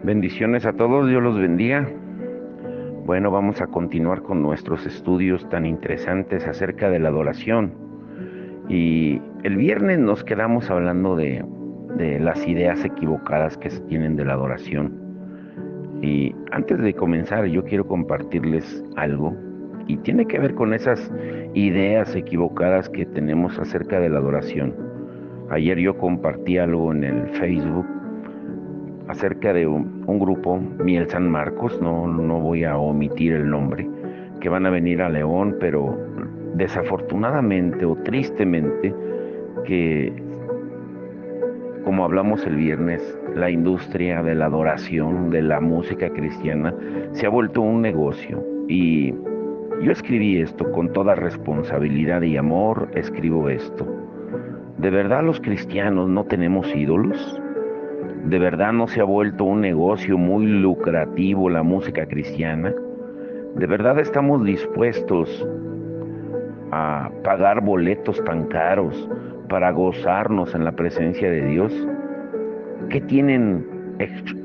Bendiciones a todos, Dios los bendiga. Bueno, vamos a continuar con nuestros estudios tan interesantes acerca de la adoración. Y el viernes nos quedamos hablando de las ideas equivocadas que se tienen de la adoración. Y antes de comenzar, yo quiero compartirles algo y tiene que ver con esas ideas equivocadas que tenemos acerca de la adoración. Ayer yo compartí algo en el Facebook acerca de un grupo, Miel San Marcos, no voy a omitir el nombre, que van a venir a León, pero desafortunadamente o tristemente, que como hablamos el viernes, la industria de la adoración, de la música cristiana, se ha vuelto un negocio. Y yo escribí esto con toda responsabilidad y amor, escribo esto. ¿De verdad los cristianos no tenemos ídolos? ¿De verdad no se ha vuelto un negocio muy lucrativo la música cristiana? ¿De verdad estamos dispuestos a pagar boletos tan caros para gozarnos en la presencia de Dios? ¿Qué tienen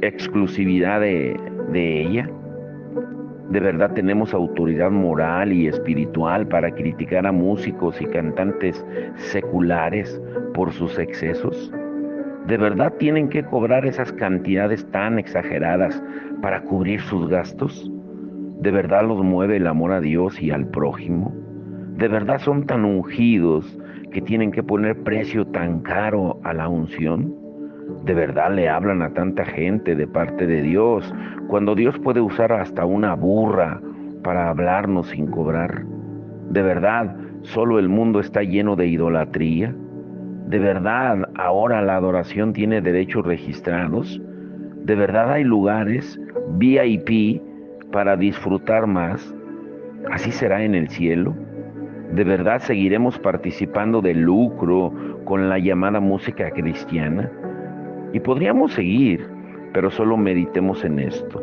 exclusividad de ella? ¿De verdad tenemos autoridad moral y espiritual para criticar a músicos y cantantes seculares por sus excesos? ¿De verdad tienen que cobrar esas cantidades tan exageradas para cubrir sus gastos? ¿De verdad los mueve el amor a Dios y al prójimo? ¿De verdad son tan ungidos que tienen que poner precio tan caro a la unción? ¿De verdad le hablan a tanta gente de parte de Dios cuando Dios puede usar hasta una burra para hablarnos sin cobrar? ¿De verdad solo el mundo está lleno de idolatría? ¿De verdad ahora la adoración tiene derechos registrados? ¿De verdad hay lugares VIP para disfrutar más? ¿Así será en el cielo? ¿De verdad seguiremos participando del lucro con la llamada música cristiana? Y podríamos seguir, pero solo meditemos en esto.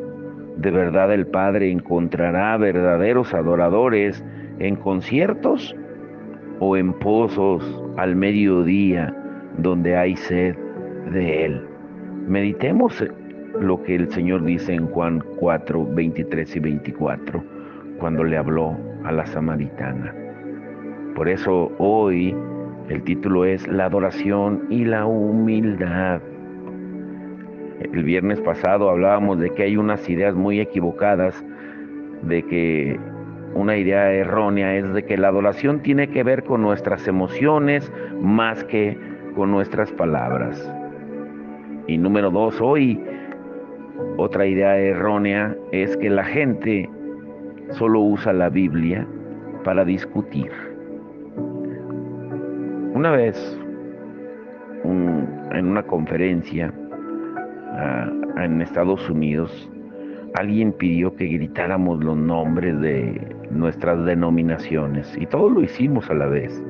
¿De verdad el Padre encontrará verdaderos adoradores en conciertos o en pozos al mediodía donde hay sed de Él? Meditemos lo que el Señor dice en Juan 4, 23 y 24, cuando le habló a la samaritana. Por eso hoy el título es La adoración y la humildad. El viernes pasado hablábamos de que hay unas ideas muy equivocadas, de que una idea errónea es de que la adoración tiene que ver con nuestras emociones más que con nuestras palabras. Y número dos, hoy otra idea errónea es que la gente solo usa la Biblia para discutir. Una vez, en una conferencia en Estados Unidos, alguien pidió que gritáramos los nombres de nuestras denominaciones y todos lo hicimos a la vez.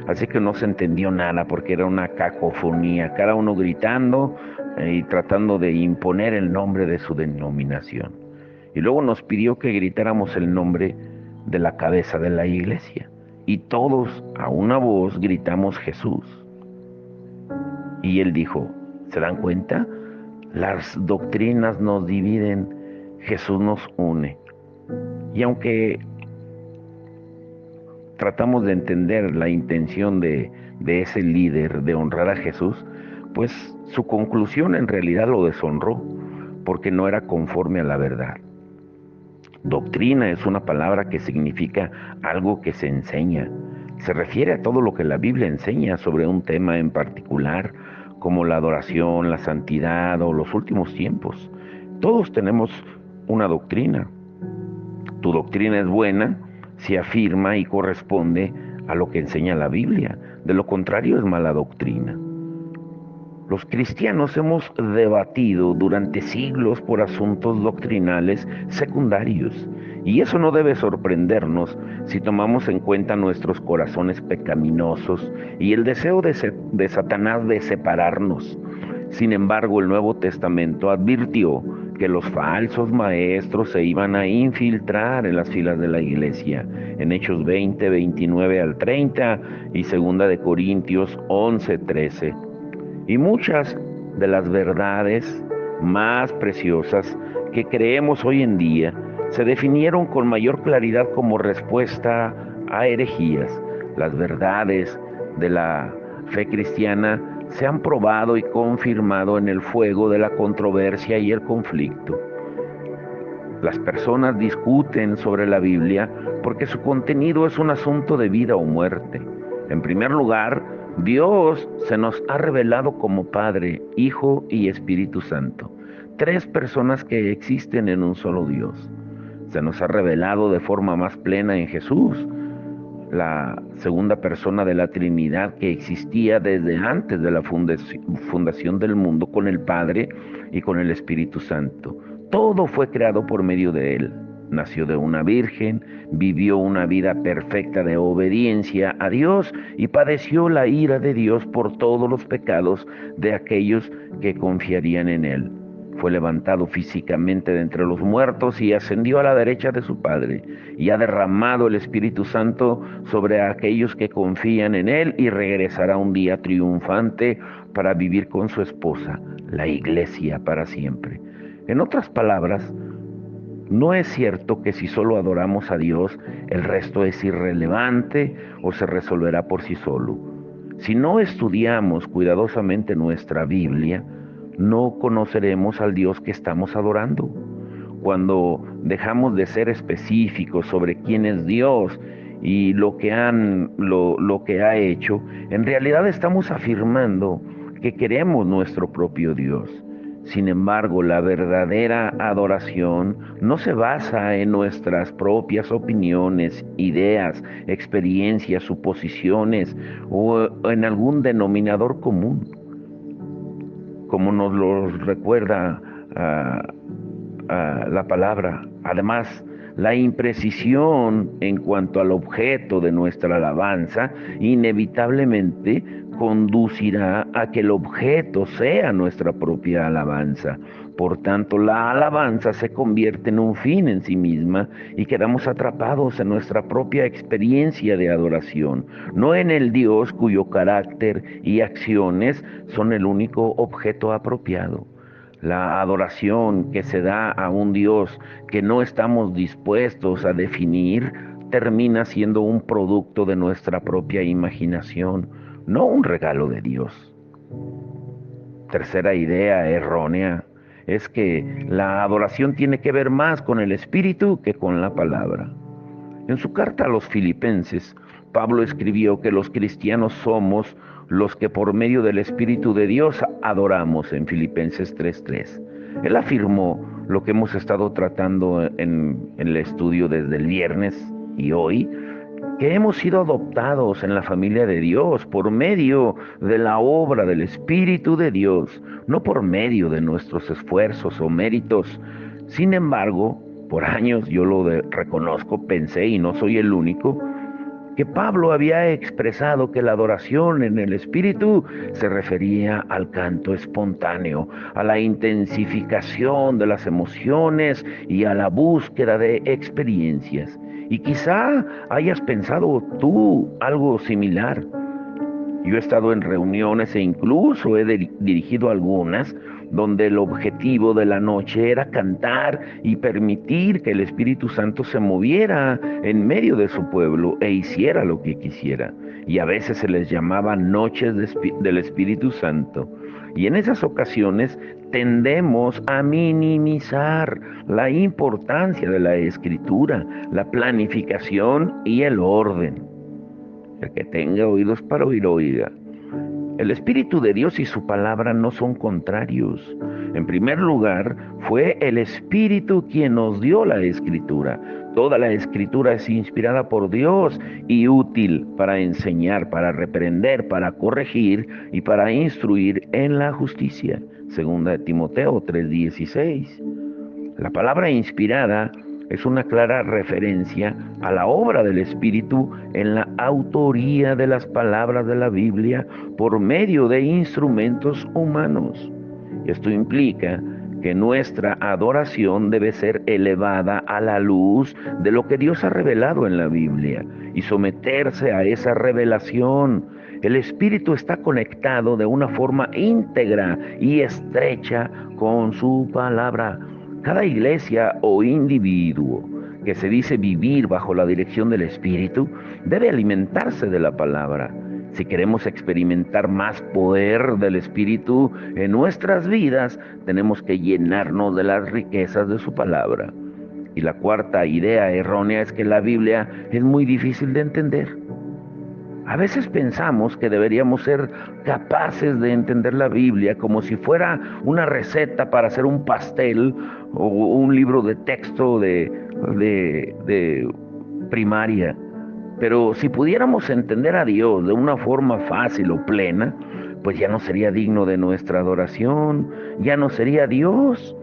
Así que no se entendió nada porque era una cacofonía, cada uno gritando y tratando de imponer el nombre de su denominación. Y luego nos pidió que gritáramos el nombre de la cabeza de la iglesia. Y todos a una voz gritamos Jesús. Y él dijo, ¿se dan cuenta? Las doctrinas nos dividen, Jesús nos une. Y aunque tratamos de entender la intención de ese líder de honrar a Jesús, pues su conclusión en realidad lo deshonró, porque no era conforme a la verdad. Doctrina es una palabra que significa algo que se enseña. Se refiere a todo lo que la Biblia enseña sobre un tema en particular, como la adoración, la santidad o los últimos tiempos. Todos tenemos una doctrina. Tu doctrina es buena si afirma y corresponde a lo que enseña la Biblia. De lo contrario es mala doctrina. Los cristianos hemos debatido durante siglos por asuntos doctrinales secundarios, y eso no debe sorprendernos si tomamos en cuenta nuestros corazones pecaminosos y el deseo de Satanás de separarnos. Sin embargo, el Nuevo Testamento advirtió que los falsos maestros se iban a infiltrar en las filas de la iglesia, en Hechos 20, 29 al 30 y 2 de Corintios 11, 13. Y muchas de las verdades más preciosas que creemos hoy en día se definieron con mayor claridad como respuesta a herejías. Las verdades de la fe cristiana se han probado y confirmado en el fuego de la controversia y el conflicto. Las personas discuten sobre la Biblia porque su contenido es un asunto de vida o muerte. En primer lugar, Dios se nos ha revelado como Padre, Hijo y Espíritu Santo, tres personas que existen en un solo Dios. Se nos ha revelado de forma más plena en Jesús, la segunda persona de la Trinidad que existía desde antes de la fundación del mundo, con el Padre y con el Espíritu Santo. Todo fue creado por medio de Él. Nació de una virgen, vivió una vida perfecta de obediencia a Dios y padeció la ira de Dios por todos los pecados de aquellos que confiarían en Él. Fue levantado físicamente de entre los muertos y ascendió a la derecha de su Padre, y ha derramado el Espíritu Santo sobre aquellos que confían en Él, y regresará un día triunfante para vivir con su esposa, la Iglesia, para siempre. En otras palabras, no es cierto que si solo adoramos a Dios, el resto es irrelevante o se resolverá por sí solo. Si no estudiamos cuidadosamente nuestra Biblia, no conoceremos al Dios que estamos adorando. Cuando dejamos de ser específicos sobre quién es Dios y lo que ha hecho, en realidad estamos afirmando que queremos nuestro propio Dios. Sin embargo, la verdadera adoración no se basa en nuestras propias opiniones, ideas, experiencias, suposiciones o en algún denominador común, como nos lo recuerda la palabra. Además, la imprecisión en cuanto al objeto de nuestra alabanza inevitablemente conducirá a que el objeto sea nuestra propia alabanza. Por tanto, la alabanza se convierte en un fin en sí misma y quedamos atrapados en nuestra propia experiencia de adoración, no en el Dios cuyo carácter y acciones son el único objeto apropiado. La adoración que se da a un Dios que no estamos dispuestos a definir termina siendo un producto de nuestra propia imaginación, no un regalo de Dios. Tercera idea errónea es que la adoración tiene que ver más con el espíritu que con la palabra. En su carta a los Filipenses, Pablo escribió que los cristianos somos los que por medio del Espíritu de Dios adoramos, en Filipenses 3:3. Él afirmó lo que hemos estado tratando en el estudio desde el viernes y hoy, que hemos sido adoptados en la familia de Dios por medio de la obra del Espíritu de Dios, no por medio de nuestros esfuerzos o méritos. Sin embargo, por años yo lo reconozco, pensé, y no soy el único, que Pablo había expresado que la adoración en el Espíritu se refería al canto espontáneo, a la intensificación de las emociones y a la búsqueda de experiencias. Y quizá hayas pensado tú algo similar. Yo he estado en reuniones e incluso he dirigido algunas donde el objetivo de la noche era cantar y permitir que el Espíritu Santo se moviera en medio de su pueblo e hiciera lo que quisiera. Y a veces se les llamaba noches del Espíritu Santo. Y en esas ocasiones tendemos a minimizar la importancia de la escritura, la planificación y el orden. El que tenga oídos para oír, oiga. El Espíritu de Dios y su palabra no son contrarios. En primer lugar, fue el Espíritu quien nos dio la Escritura. Toda la Escritura es inspirada por Dios y útil para enseñar, para reprender, para corregir y para instruir en la justicia. Segunda de Timoteo 3:16. La palabra inspirada es una clara referencia a la obra del Espíritu en la autoría de las palabras de la Biblia por medio de instrumentos humanos. Esto implica que nuestra adoración debe ser elevada a la luz de lo que Dios ha revelado en la Biblia y someterse a esa revelación. El espíritu está conectado de una forma íntegra y estrecha con su palabra. Cada iglesia o individuo que se dice vivir bajo la dirección del espíritu debe alimentarse de la palabra. Si queremos experimentar más poder del espíritu en nuestras vidas, tenemos que llenarnos de las riquezas de su palabra. Y la cuarta idea errónea es que la Biblia es muy difícil de entender. A veces pensamos que deberíamos ser capaces de entender la Biblia como si fuera una receta para hacer un pastel o un libro de texto de primaria. Pero si pudiéramos entender a Dios de una forma fácil o plena, pues ya no sería digno de nuestra adoración, ya no sería Dios.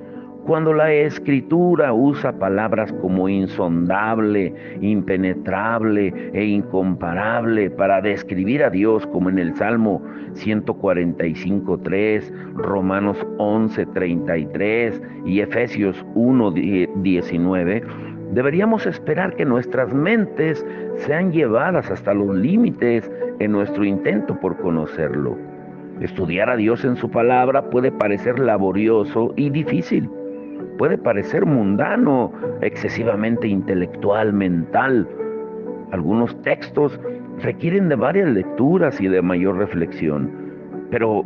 Cuando la Escritura usa palabras como insondable, impenetrable e incomparable para describir a Dios, como en el Salmo 145:3, Romanos 11:33 y Efesios 1:19, deberíamos esperar que nuestras mentes sean llevadas hasta los límites en nuestro intento por conocerlo. Estudiar a Dios en su palabra puede parecer laborioso y difícil. Puede parecer mundano, excesivamente intelectual, mental. Algunos textos requieren de varias lecturas y de mayor reflexión. Pero,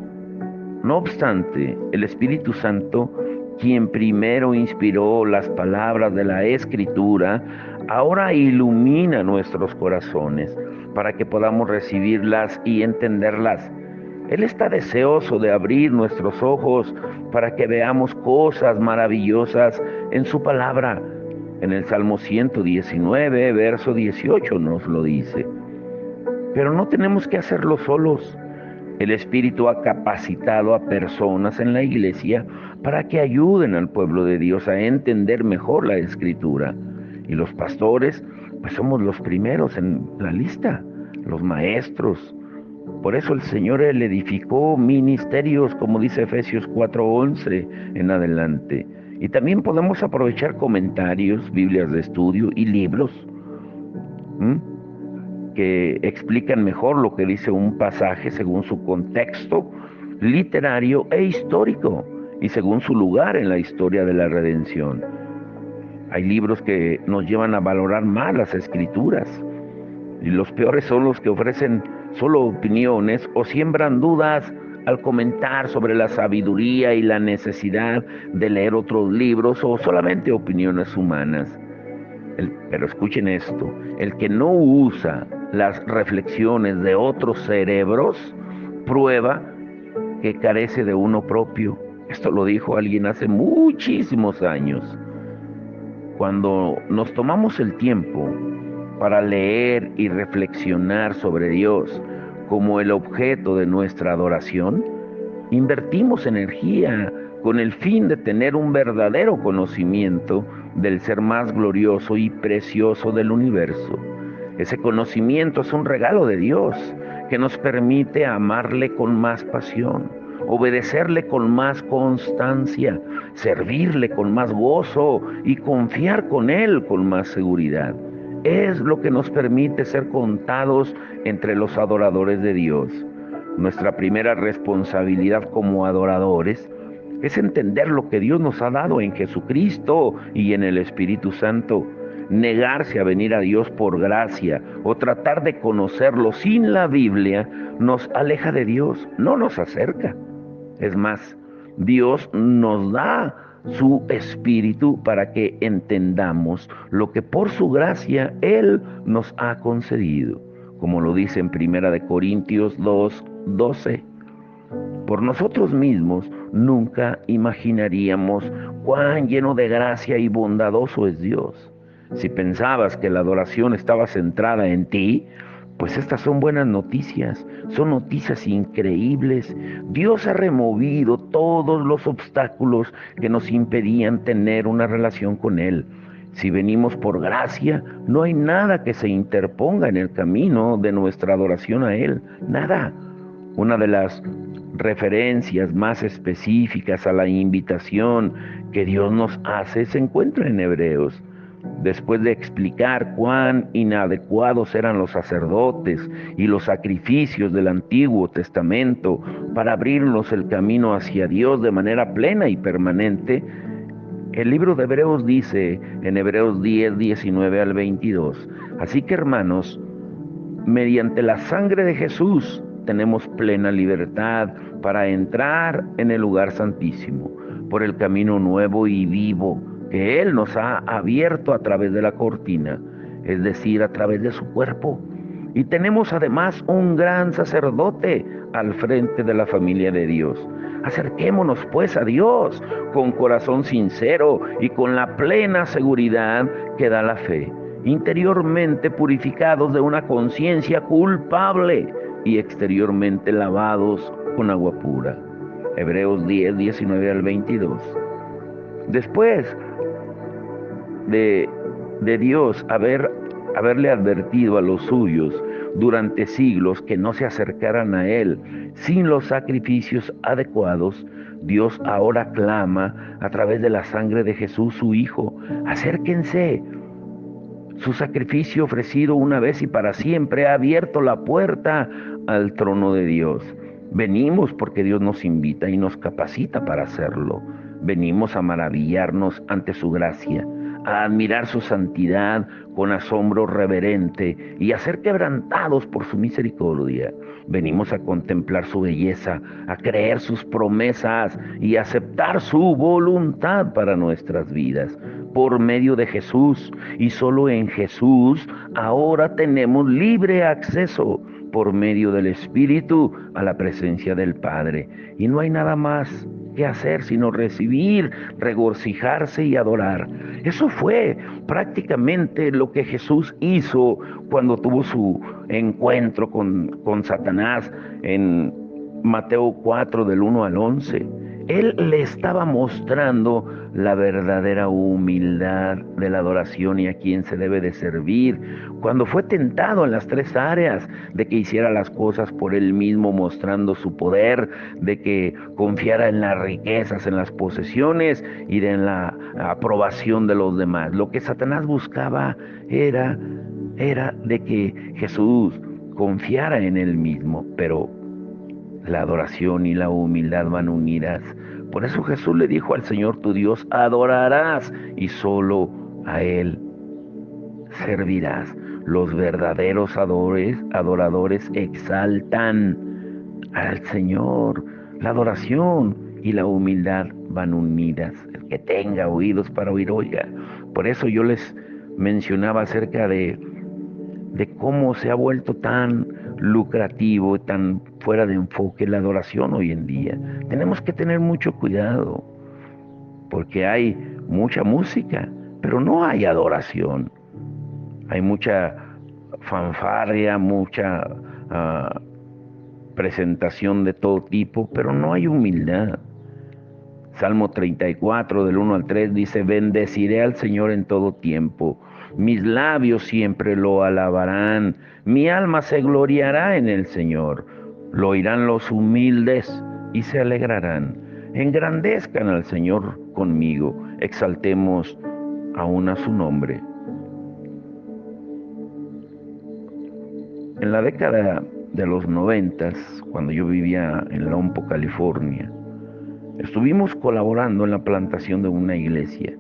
no obstante, el Espíritu Santo, quien primero inspiró las palabras de la Escritura, ahora ilumina nuestros corazones para que podamos recibirlas y entenderlas. Él está deseoso de abrir nuestros ojos para que veamos cosas maravillosas en su palabra. En el Salmo 119, verso 18 nos lo dice. Pero no tenemos que hacerlo solos. El Espíritu ha capacitado a personas en la iglesia para que ayuden al pueblo de Dios a entender mejor la Escritura. Y los pastores, pues somos los primeros en la lista, los maestros. Por eso el Señor le edificó ministerios, como dice Efesios 4:11 en adelante. Y también podemos aprovechar comentarios, Biblias de estudio y libros que explican mejor lo que dice un pasaje según su contexto literario e histórico y según su lugar en la historia de la redención. Hay libros que nos llevan a valorar más las Escrituras. Y los peores son los que ofrecen solo opiniones o siembran dudas al comentar sobre la sabiduría y la necesidad de leer otros libros o solamente opiniones humanas. Pero escuchen esto, el que no usa las reflexiones de otros cerebros prueba que carece de uno propio. Esto lo dijo alguien hace muchísimos años. Cuando nos tomamos el tiempo para leer y reflexionar sobre Dios como el objeto de nuestra adoración, invertimos energía con el fin de tener un verdadero conocimiento del ser más glorioso y precioso del universo. Ese conocimiento es un regalo de Dios que nos permite amarle con más pasión, obedecerle con más constancia, servirle con más gozo y confiar con Él con más seguridad. Es lo que nos permite ser contados entre los adoradores de Dios. Nuestra primera responsabilidad como adoradores es entender lo que Dios nos ha dado en Jesucristo y en el Espíritu Santo. Negarse a venir a Dios por gracia o tratar de conocerlo sin la Biblia nos aleja de Dios, no nos acerca. Es más, Dios nos da su Espíritu para que entendamos lo que por su gracia Él nos ha concedido, como lo dice en 1 Corintios 2:12. Por nosotros mismos nunca imaginaríamos cuán lleno de gracia y bondadoso es Dios. Si pensabas que la adoración estaba centrada en ti, pues estas son buenas noticias, son noticias increíbles. Dios ha removido todos los obstáculos que nos impedían tener una relación con Él. Si venimos por gracia, no hay nada que se interponga en el camino de nuestra adoración a Él, nada. Una de las referencias más específicas a la invitación que Dios nos hace se encuentra en Hebreos. Después de explicar cuán inadecuados eran los sacerdotes y los sacrificios del Antiguo Testamento para abrirnos el camino hacia Dios de manera plena y permanente, el libro de Hebreos dice en Hebreos 10, 19 al 22, así que hermanos, mediante la sangre de Jesús tenemos plena libertad para entrar en el lugar santísimo, por el camino nuevo y vivo que Él nos ha abierto a través de la cortina, es decir, a través de su cuerpo. Y tenemos además un gran sacerdote al frente de la familia de Dios. Acerquémonos pues a Dios con corazón sincero y con la plena seguridad que da la fe, interiormente purificados de una conciencia culpable y exteriormente lavados con agua pura. Hebreos 10, 19 al 22. Después de Dios haberle advertido a los suyos durante siglos que no se acercaran a Él sin los sacrificios adecuados, Dios ahora clama a través de la sangre de Jesús, su Hijo: acérquense. Su sacrificio ofrecido una vez y para siempre ha abierto la puerta al trono de Dios. Venimos porque Dios nos invita y nos capacita para hacerlo. Venimos a maravillarnos ante su gracia, a admirar su santidad con asombro reverente y a ser quebrantados por su misericordia. Venimos a contemplar su belleza, a creer sus promesas y a aceptar su voluntad para nuestras vidas. Por medio de Jesús y solo en Jesús, ahora tenemos libre acceso por medio del Espíritu a la presencia del Padre. Y no hay nada más que hacer sino recibir, regocijarse y adorar. Eso fue prácticamente lo que Jesús hizo cuando tuvo su encuentro con Satanás en Mateo 4 del 1 al 11. Él le estaba mostrando la verdadera humildad de la adoración y a quién se debe de servir. Cuando fue tentado en las tres áreas de que hiciera las cosas por él mismo, mostrando su poder, de que confiara en las riquezas, en las posesiones y en la aprobación de los demás. Lo que Satanás buscaba era de que Jesús confiara en él mismo, pero la adoración y la humildad van unidas. Por eso Jesús le dijo al Señor tu Dios: adorarás y solo a Él servirás. Los verdaderos adoradores exaltan al Señor. La adoración y la humildad van unidas. El que tenga oídos para oír, oiga. Por eso yo les mencionaba acerca de cómo se ha vuelto tan lucrativo, tan fuera de enfoque la adoración hoy en día. Tenemos que tener mucho cuidado, porque hay mucha música, pero no hay adoración. Hay mucha fanfarria, mucha presentación de todo tipo, pero no hay humildad. Salmo 34 del 1 al 3 dice: bendeciré al Señor en todo tiempo. Mis labios siempre lo alabarán. Mi alma se gloriará en el Señor. Lo oirán los humildes y se alegrarán. Engrandezcan al Señor conmigo. Exaltemos aún a su nombre. En la década de los 90, cuando yo vivía en Lompo, California, estuvimos colaborando en la plantación de una iglesia.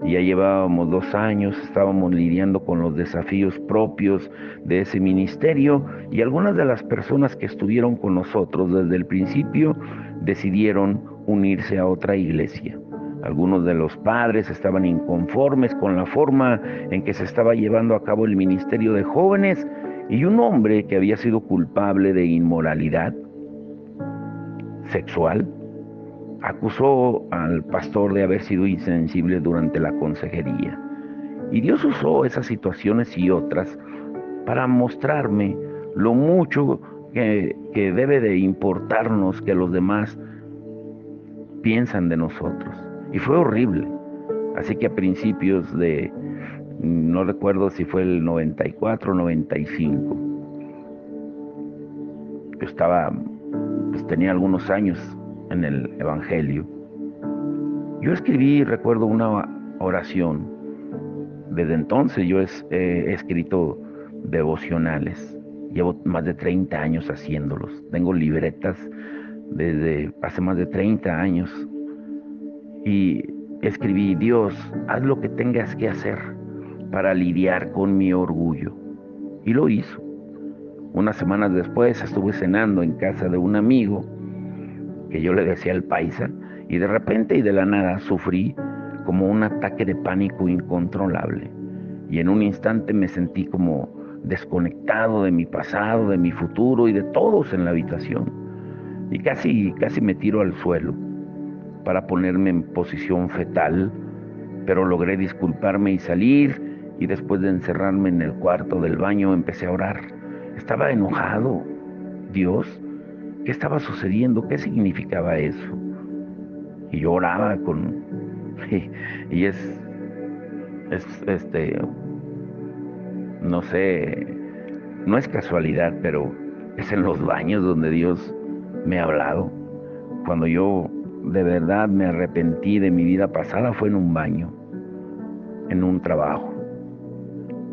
Ya llevábamos 2 años, estábamos lidiando con los desafíos propios de ese ministerio, y algunas de las personas que estuvieron con nosotros desde el principio decidieron unirse a otra iglesia. Algunos de los padres estaban inconformes con la forma en que se estaba llevando a cabo el ministerio de jóvenes, y un hombre que había sido culpable de inmoralidad sexual acusó al pastor de haber sido insensible durante la consejería. Y Dios usó esas situaciones y otras para mostrarme lo mucho que debe de importarnos que los demás piensan de nosotros. Y fue horrible. Así que a principios de, no recuerdo si fue el 94 o 95, yo estaba, pues tenía algunos años en el Evangelio. Yo escribí, recuerdo, una oración Desde entonces yo he escrito devocionales. Llevo más de 30 años haciéndolos. Tengo libretas desde hace más de 30 años. Y escribí: Dios, haz lo que tengas que hacer para lidiar con mi orgullo. Y lo hizo. Unas semanas después estuve cenando en casa de un amigo que yo le decía el paisa, y de repente y de la nada sufrí como un ataque de pánico incontrolable. Y en un instante me sentí como desconectado de mi pasado, de mi futuro y de todos en la habitación. Y casi me tiro al suelo para ponerme en posición fetal, pero logré disculparme y salir, y después de encerrarme en el cuarto del baño empecé a orar. Estaba enojado. Dios, ¿qué estaba sucediendo? ¿Qué significaba eso? Y yo oraba con... Y es no sé, no es casualidad, pero es en los baños donde Dios me ha hablado. Cuando yo de verdad me arrepentí de mi vida pasada fue en un baño, en un trabajo.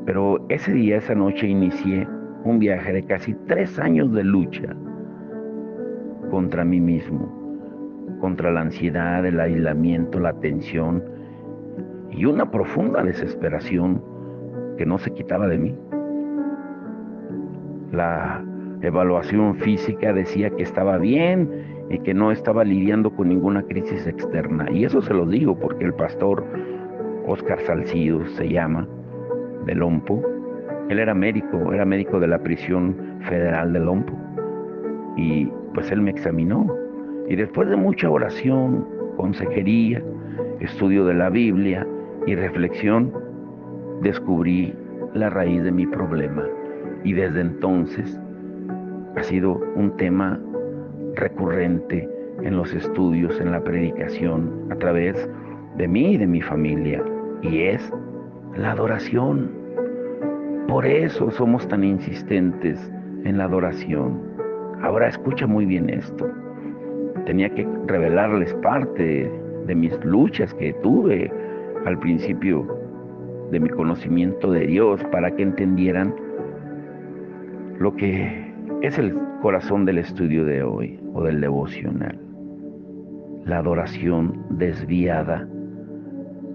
Pero ese día, esa noche, inicié un viaje de casi 3 años de lucha contra mí mismo, contra la ansiedad, el aislamiento, la tensión y una profunda desesperación que no se quitaba de mí. La evaluación física decía que estaba bien y que no estaba lidiando con ninguna crisis externa. Y eso se lo digo porque el pastor Oscar Salcido se llama, de Lompo. Él era médico de la prisión federal de Lompo. Y pues él me examinó. Y después de mucha oración, consejería, estudio de la Biblia y reflexión, descubrí la raíz de mi problema. Y desde entonces ha sido un tema recurrente en los estudios, en la predicación, a través de mí y de mi familia. Y es la adoración. Por eso somos tan insistentes en la adoración. Ahora escucha muy bien esto. Tenía que revelarles parte de mis luchas que tuve al principio de mi conocimiento de Dios para que entendieran lo que es el corazón del estudio de hoy o del devocional. La adoración desviada.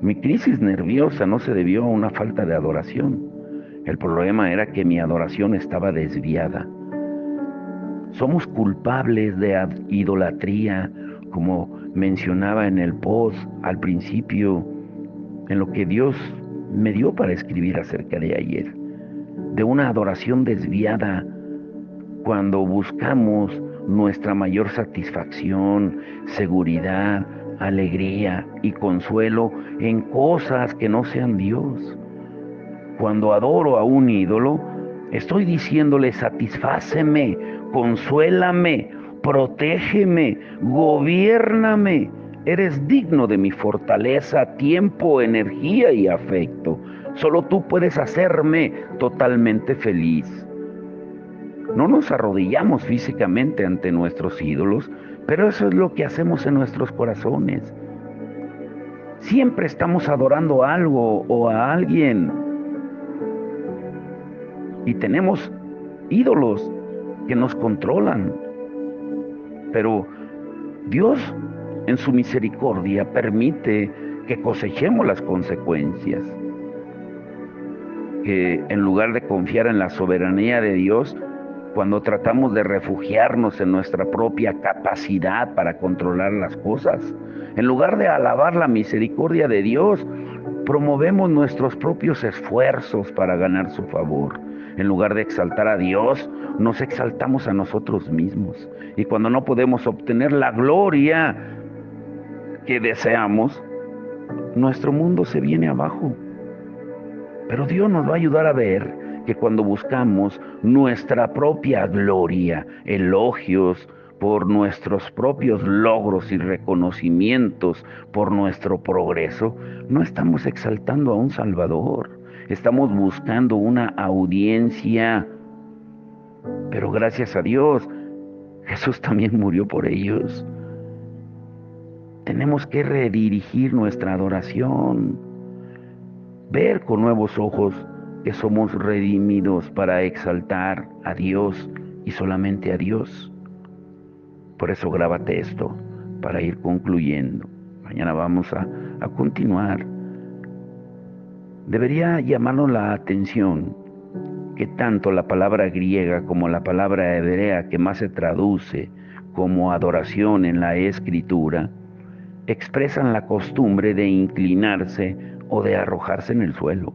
Mi crisis nerviosa no se debió a una falta de adoración. El problema era que mi adoración estaba desviada. Somos culpables de idolatría, como mencionaba en el post al principio, en lo que Dios me dio para escribir acerca de ayer, de una adoración desviada, cuando buscamos nuestra mayor satisfacción, seguridad, alegría y consuelo en cosas que no sean Dios. Cuando adoro a un ídolo, estoy diciéndole: satisfáceme, consuélame, protégeme, gobiérname. Eres digno de mi fortaleza, tiempo, energía y afecto. Solo tú puedes hacerme totalmente feliz. No nos arrodillamos físicamente ante nuestros ídolos, pero eso es lo que hacemos en nuestros corazones. Siempre estamos adorando a algo o a alguien. Y tenemos ídolos que nos controlan. Pero Dios, en su misericordia, permite que cosechemos las consecuencias. Que en lugar de confiar en la soberanía de Dios, cuando tratamos de refugiarnos en nuestra propia capacidad para controlar las cosas, en lugar de alabar la misericordia de Dios, promovemos nuestros propios esfuerzos para ganar su favor. En lugar de exaltar a Dios, nos exaltamos a nosotros mismos. Y cuando no podemos obtener la gloria que deseamos, nuestro mundo se viene abajo. Pero Dios nos va a ayudar a ver que cuando buscamos nuestra propia gloria, elogios por nuestros propios logros y reconocimientos por nuestro progreso, no estamos exaltando a un Salvador, estamos buscando una audiencia. Pero gracias a Dios, Jesús también murió por ellos. Tenemos que redirigir nuestra adoración. ver con nuevos ojos que somos redimidos para exaltar a Dios y solamente a Dios. Por eso grábate esto, para ir concluyendo. Mañana vamos a continuar. Debería llamarnos la atención que tanto la palabra griega como la palabra hebrea, que más se traduce como adoración en la Escritura, expresan la costumbre de inclinarse o de arrojarse en el suelo.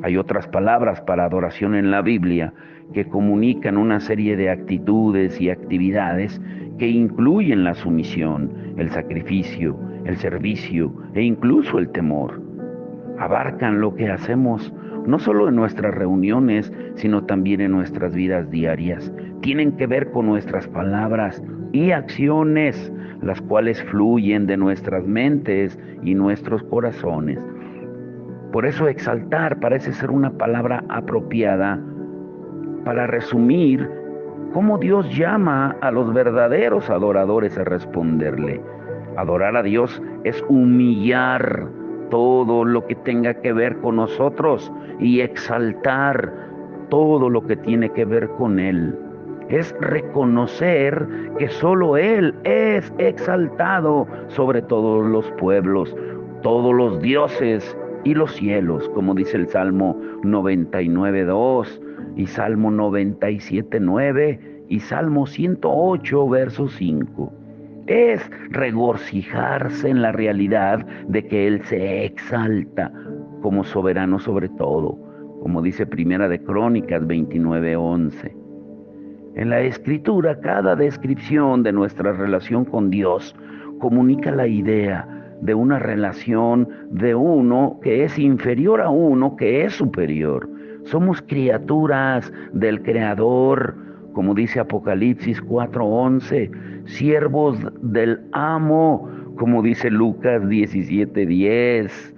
Hay otras palabras para adoración en la Biblia que comunican una serie de actitudes y actividades que incluyen la sumisión, el sacrificio, el servicio e incluso el temor. Abarcan lo que hacemos no solo en nuestras reuniones, sino también en nuestras vidas diarias. Tienen que ver con nuestras palabras y acciones, las cuales fluyen de nuestras mentes y nuestros corazones. Por eso exaltar parece ser una palabra apropiada para resumir cómo Dios llama a los verdaderos adoradores a responderle. Adorar a Dios es humillar todo lo que tenga que ver con nosotros y exaltar todo lo que tiene que ver con Él. Es reconocer que solo Él es exaltado sobre todos los pueblos, todos los dioses y los cielos, como dice el Salmo 99:2 y Salmo 97:9 y Salmo 108, verso 5. Es regocijarse en la realidad de que Él se exalta como soberano sobre todo, como dice Primera de Crónicas 29:11. En la Escritura, cada descripción de nuestra relación con Dios comunica la idea de una relación de uno que es inferior a uno que es superior. Somos criaturas del Creador, como dice Apocalipsis 4:11, siervos del amo, como dice Lucas 17:10,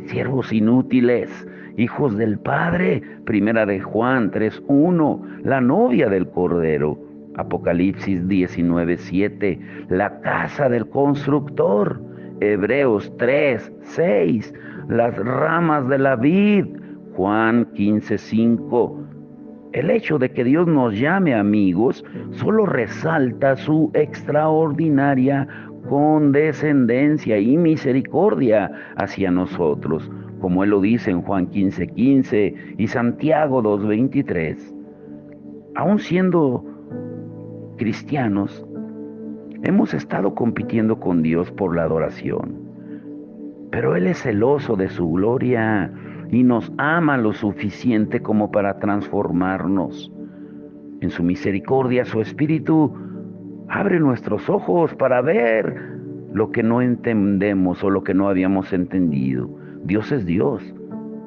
siervos inútiles, hijos del Padre, Primera de Juan 3:1, la novia del Cordero, Apocalipsis 19:7, la casa del constructor, Hebreos 3:6, las ramas de la vid, Juan 15:5. El hecho de que Dios nos llame amigos solo resalta su extraordinaria condescendencia y misericordia hacia nosotros, como Él lo dice en Juan 15:15 y Santiago 2:23. Aún siendo cristianos, hemos estado compitiendo con Dios por la adoración, pero Él es celoso de su gloria y nos ama lo suficiente como para transformarnos. En su misericordia, su Espíritu abre nuestros ojos para ver lo que no entendemos o lo que no habíamos entendido. Dios es Dios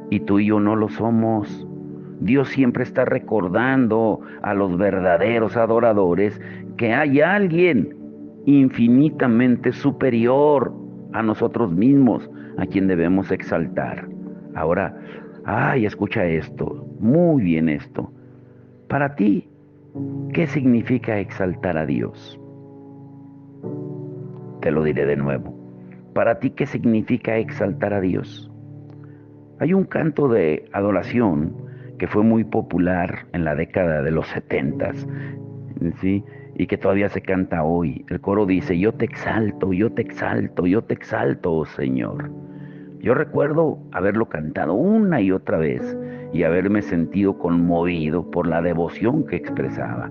y tú y yo no lo somos. Dios siempre está recordando a los verdaderos adoradores que hay alguien infinitamente superior a nosotros mismos, a quien debemos exaltar. Ahora, escucha esto, muy bien esto. Para ti, ¿qué significa exaltar a Dios? Te lo diré de nuevo. Para ti, ¿qué significa exaltar a Dios? Hay un canto de adoración que fue muy popular en la década de los 70, ¿sí? Y que todavía se canta hoy. El coro dice: yo te exalto, yo te exalto, yo te exalto, oh Señor. Yo recuerdo haberlo cantado una y otra vez y haberme sentido conmovido por la devoción que expresaba.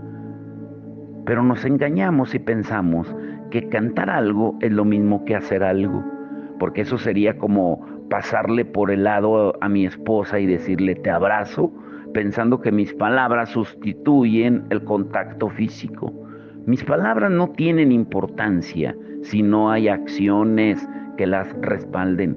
Pero nos engañamos y pensamos que cantar algo es lo mismo que hacer algo, porque eso sería como pasarle por el lado a mi esposa y decirle te abrazo, pensando que mis palabras sustituyen el contacto físico. Mis palabras no tienen importancia si no hay acciones que las respalden.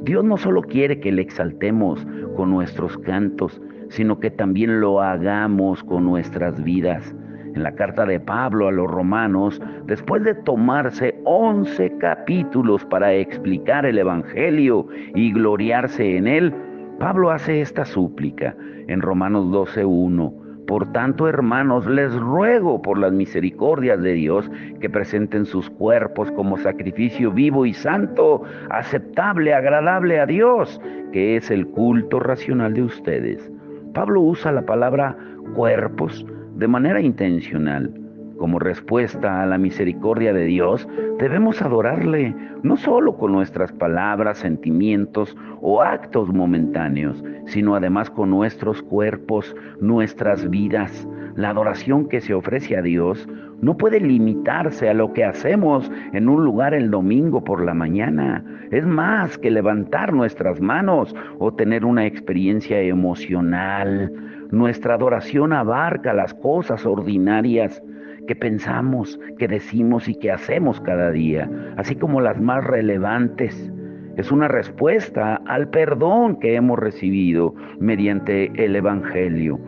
Dios no solo quiere que le exaltemos con nuestros cantos, sino que también lo hagamos con nuestras vidas. En la carta de Pablo a los romanos, después de tomarse 11 capítulos para explicar el Evangelio y gloriarse en él, Pablo hace esta súplica en Romanos 12:1. Por tanto, hermanos, les ruego por las misericordias de Dios que presenten sus cuerpos como sacrificio vivo y santo, aceptable, agradable a Dios, que es el culto racional de ustedes. Pablo usa la palabra cuerpos de manera intencional. Como respuesta a la misericordia de Dios, debemos adorarle, no solo con nuestras palabras, sentimientos o actos momentáneos, sino además con nuestros cuerpos, nuestras vidas. La adoración que se ofrece a Dios no puede limitarse a lo que hacemos en un lugar el domingo por la mañana. Es más que levantar nuestras manos o tener una experiencia emocional. Nuestra adoración abarca las cosas ordinarias que pensamos, que decimos y que hacemos cada día, así como las más relevantes. Es una respuesta al perdón que hemos recibido mediante el Evangelio.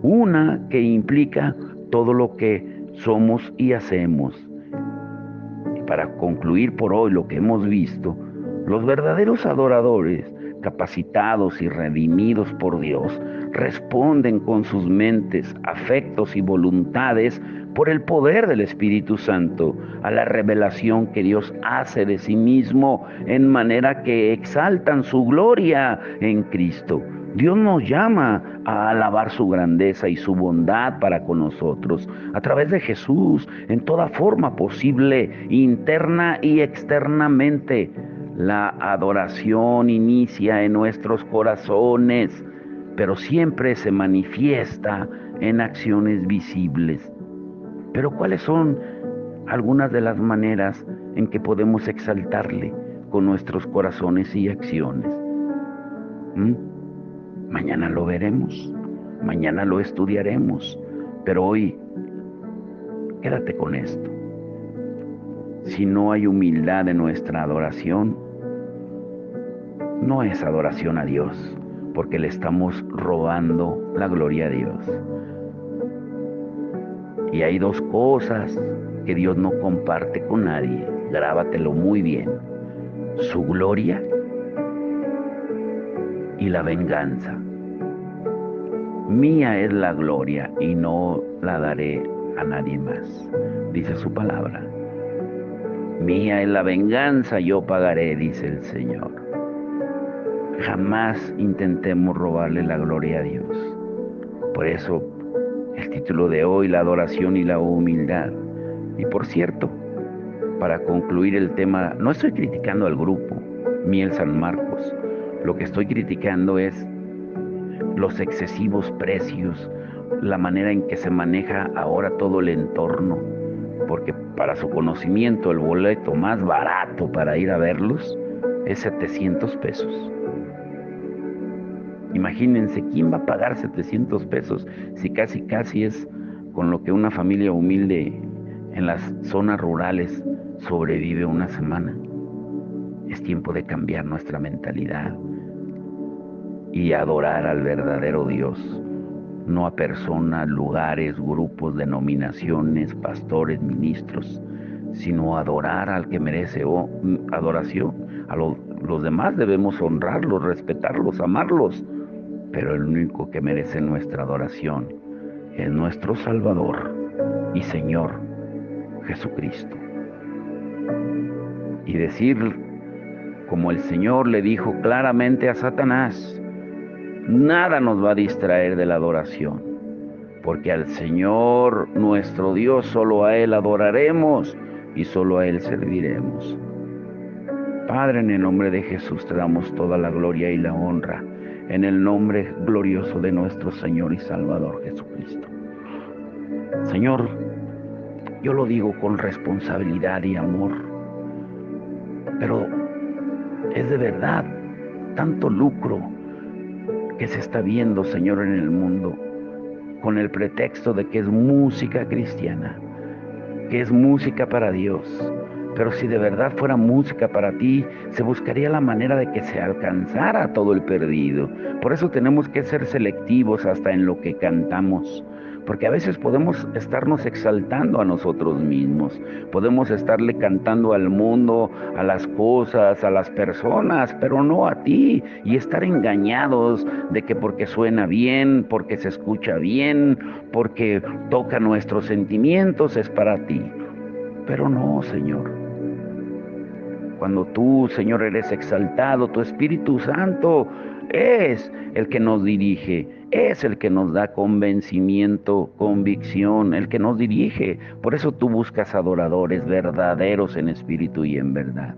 Una que implica todo lo que somos y hacemos. Y para concluir por hoy lo que hemos visto, los verdaderos adoradores, capacitados y redimidos por Dios, responden con sus mentes, afectos y voluntades por el poder del Espíritu Santo a la revelación que Dios hace de sí mismo, en manera que exaltan su gloria en Cristo. Dios nos llama a alabar su grandeza y su bondad para con nosotros a través de Jesús en toda forma posible, interna y externamente. La adoración inicia en nuestros corazones, pero siempre se manifiesta en acciones visibles. Pero ¿cuáles son algunas de las maneras en que podemos exaltarle con nuestros corazones y acciones? Mañana lo veremos, mañana lo estudiaremos, pero hoy quédate con esto. Si no hay humildad en nuestra adoración, no es adoración a Dios, porque le estamos robando la gloria a Dios. Y hay dos cosas que Dios no comparte con nadie, grábatelo muy bien: su gloria y la venganza. Mía es la gloria y no la daré a nadie más, dice su palabra. Mía es la venganza, yo pagaré, dice el Señor. Jamás intentemos robarle la gloria a Dios. Por eso el título de hoy, la adoración y la humildad. Y por cierto, para concluir el tema, no estoy criticando al grupo Miel San Marcos. Lo que estoy criticando es los excesivos precios, la manera en que se maneja ahora todo el entorno. Porque para su conocimiento, el boleto más barato para ir a verlos es 700 pesos. Imagínense, ¿quién va a pagar 700 pesos si casi es con lo que una familia humilde en las zonas rurales sobrevive una semana? Es tiempo de cambiar nuestra mentalidad y adorar al verdadero Dios, no a personas, lugares, grupos, denominaciones, pastores, ministros, sino adorar al que merece adoración. A los demás debemos honrarlos, respetarlos, amarlos, pero el único que merece nuestra adoración es nuestro Salvador y Señor Jesucristo. Y decir, como el Señor le dijo claramente a Satanás, nada nos va a distraer de la adoración, porque al Señor nuestro Dios solo a Él adoraremos y solo a Él serviremos. Padre, en el nombre de Jesús te damos toda la gloria y la honra, en el nombre glorioso de nuestro Señor y Salvador Jesucristo. Señor, yo lo digo con responsabilidad y amor, pero es de verdad tanto lucro que se está viendo, Señor, en el mundo, con el pretexto de que es música cristiana, que es música para Dios. Pero si de verdad fuera música para ti, se buscaría la manera de que se alcanzara a todo el perdido. Por eso tenemos que ser selectivos hasta en lo que cantamos, porque a veces podemos estarnos exaltando a nosotros mismos, podemos estarle cantando al mundo, a las cosas, a las personas, pero no a ti, y estar engañados de que porque suena bien, porque se escucha bien, porque toca nuestros sentimientos, es para ti. Pero no, Señor. Cuando tú, Señor, eres exaltado, tu Espíritu Santo es el que nos dirige, es el que nos da convencimiento, convicción, el que nos dirige. Por eso tú buscas adoradores verdaderos en espíritu y en verdad.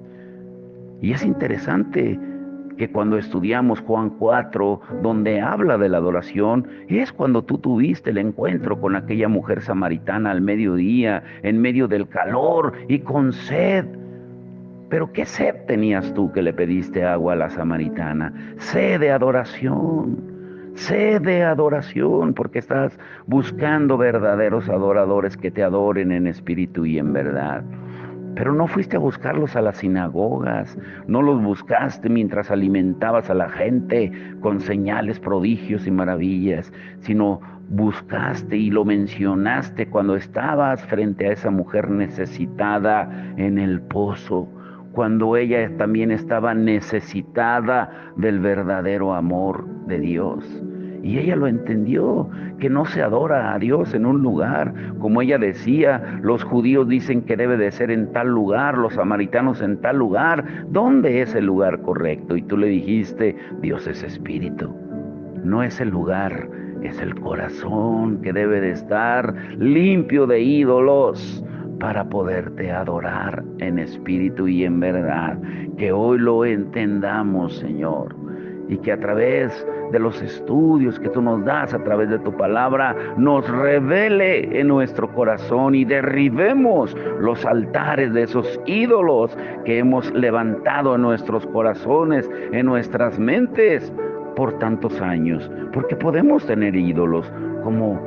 Y es interesante que cuando estudiamos Juan 4, donde habla de la adoración, es cuando tú tuviste el encuentro con aquella mujer samaritana al mediodía, en medio del calor y con sed. Pero ¿qué sed tenías tú que le pediste agua a la samaritana? Sed de adoración, porque estás buscando verdaderos adoradores que te adoren en espíritu y en verdad. Pero no fuiste a buscarlos a las sinagogas, no los buscaste mientras alimentabas a la gente con señales, prodigios y maravillas, sino buscaste y lo mencionaste cuando estabas frente a esa mujer necesitada en el pozo, cuando ella también estaba necesitada del verdadero amor de Dios. Y ella lo entendió, que no se adora a Dios en un lugar. Como ella decía, los judíos dicen que debe de ser en tal lugar, los samaritanos en tal lugar. ¿Dónde es el lugar correcto? Y tú le dijiste, Dios es espíritu. No es el lugar, es el corazón que debe de estar limpio de ídolos para poderte adorar en espíritu y en verdad. Que hoy lo entendamos, Señor, y que a través de los estudios que tú nos das, a través de tu palabra, nos revele en nuestro corazón y derribemos los altares de esos ídolos que hemos levantado en nuestros corazones, en nuestras mentes por tantos años, porque podemos tener ídolos, como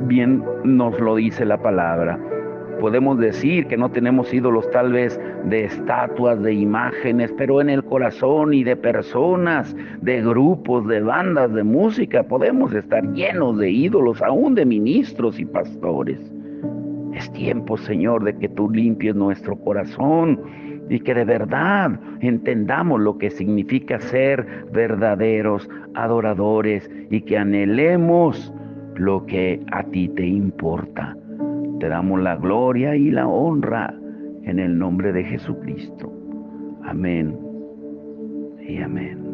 bien nos lo dice la palabra. Podemos decir que no tenemos ídolos tal vez de estatuas, de imágenes, pero en el corazón y de personas, de grupos, de bandas, de música, podemos estar llenos de ídolos, aún de ministros y pastores. Es tiempo, Señor, de que tú limpies nuestro corazón y que de verdad entendamos lo que significa ser verdaderos adoradores y que anhelemos lo que a ti te importa. Te damos la gloria y la honra en el nombre de Jesucristo. Amén y amén.